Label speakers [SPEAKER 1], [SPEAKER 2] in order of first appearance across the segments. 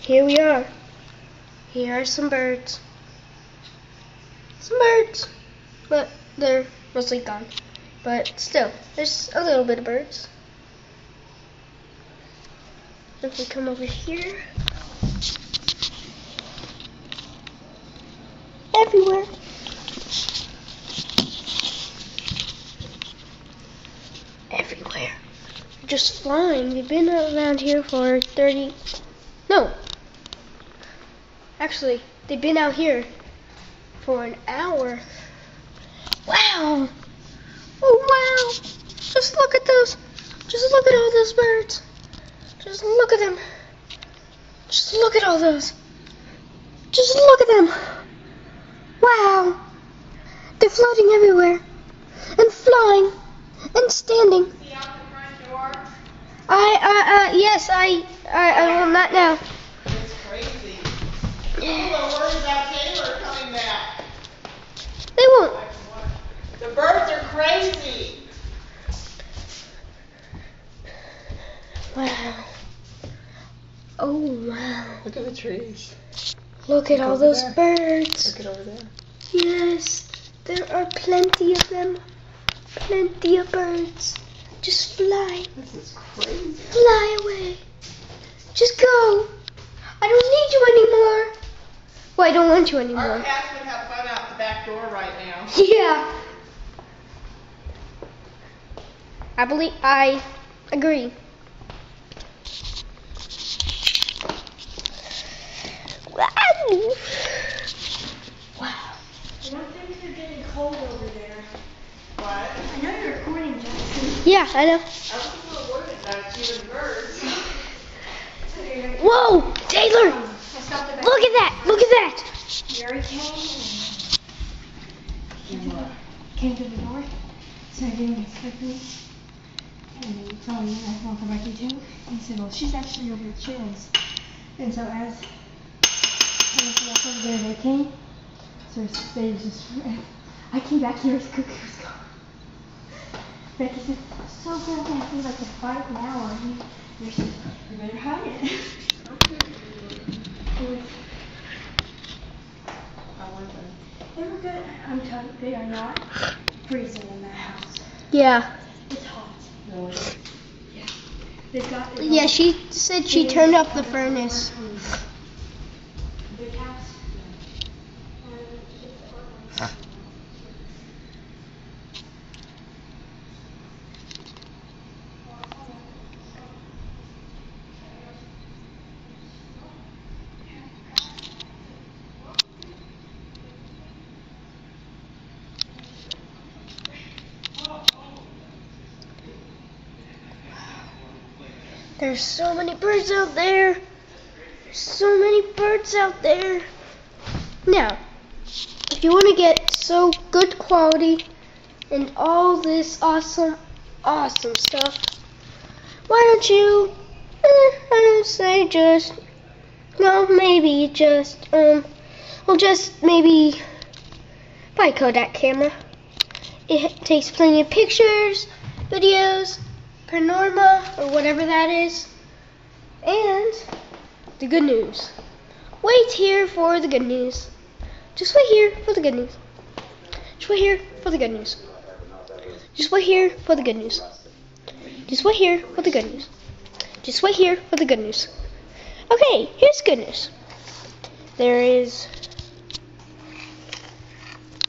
[SPEAKER 1] here we are. Here are some birds. Some birds, but they're mostly gone. But still, there's a little bit of birds. If we come over here, everywhere. Everywhere. Just flying. They've been around here for 30. No. Actually, they've been out here for an hour. Wow. Oh, wow. Just look at those. Just look at all those birds. Just look at them. Just look at all those. Just look at them. Wow. They're floating everywhere. And flying. And standing.
[SPEAKER 2] See out the front door?
[SPEAKER 1] Yes, I will not now.
[SPEAKER 2] It's crazy. People are worried about Taylor coming back.
[SPEAKER 1] They won't.
[SPEAKER 2] The birds are crazy.
[SPEAKER 1] Wow. Oh, wow.
[SPEAKER 2] Look at the trees.
[SPEAKER 1] Look at all those birds.
[SPEAKER 2] Look at over there.
[SPEAKER 1] Yes, there are plenty of them. Plenty of birds. Just fly.
[SPEAKER 2] This is crazy.
[SPEAKER 1] Fly away. Just go. I don't need you anymore. Well, I don't want you
[SPEAKER 2] Our
[SPEAKER 1] anymore.
[SPEAKER 2] cats would have fun out the back door right now.
[SPEAKER 1] Yeah. I agree. Wow.
[SPEAKER 3] I know things are getting cold over there.
[SPEAKER 2] What?
[SPEAKER 3] I know you're recording, Jackson.
[SPEAKER 1] Yeah, I know.
[SPEAKER 2] I was a little worried about you and birds.
[SPEAKER 1] Whoa, Taylor!
[SPEAKER 3] I stopped at
[SPEAKER 1] Look at that! Look at that!
[SPEAKER 3] Jerry came to the door, started doing his cooking, and he told me I want to come back here too. And he said, well, she's actually over at Cheryl's. And so as she walked over there, they came. So they just, I came back here, his cookie was gone. Becky said, so good, I'm going to feel like a fight now. And he said, you better hide it. They were good. I'm telling you, they are not freezing in that house.
[SPEAKER 1] Yeah.
[SPEAKER 3] It's hot. Yeah. They've got.
[SPEAKER 1] Yeah, she said she turned up the furnace.
[SPEAKER 3] Big house.
[SPEAKER 1] There's so many birds out there. There's so many birds out there. Now, if you want to get so good quality and all this awesome stuff, why don't you, I would say just, well, maybe just, just maybe buy a Kodak camera. It takes plenty of pictures, videos, Panorama, or whatever that is. And the good news. Wait here for the good news. Just wait here for the good news. Just wait here for the good news. Just wait here for the good news. Just wait here for the good news. Just wait here for the good news. Okay, here's good news. There is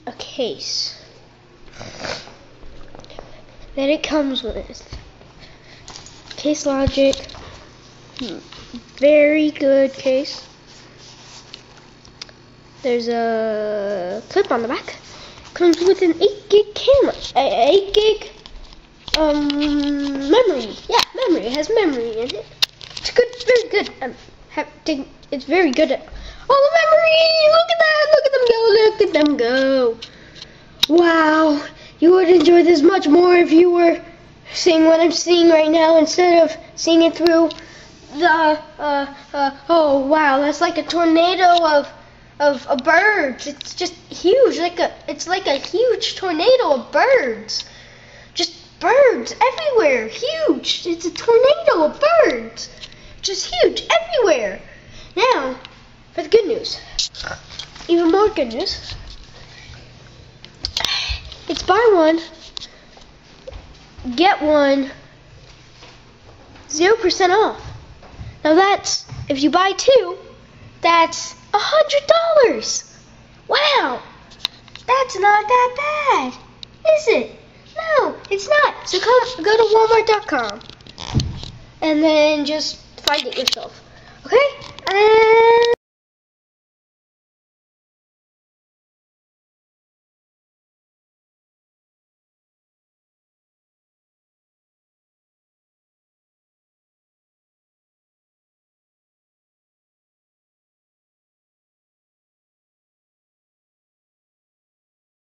[SPEAKER 1] a case that it comes with. Case Logic, very good case. There's a clip on the back. Comes with an 8 gig camera, 8 gig memory. Yeah, memory. It has memory in it. It's good, very good. It's very good at all the memory. Look at that! Look at them go! Look at them go! Wow, you would enjoy this much more if you were seeing what I'm seeing right now instead of seeing it through the oh wow, that's like a tornado of birds. It's just huge, it's like a huge tornado of birds. Just birds everywhere, huge. It's a tornado of birds. Just huge everywhere. Now, for the good news. Even more good news. It's buy one, get one, 0% off. Now that's, if you buy two, that's $100. Wow, that's not that bad, is it? No, it's not. So go to Walmart.com and then just find it yourself. Okay? And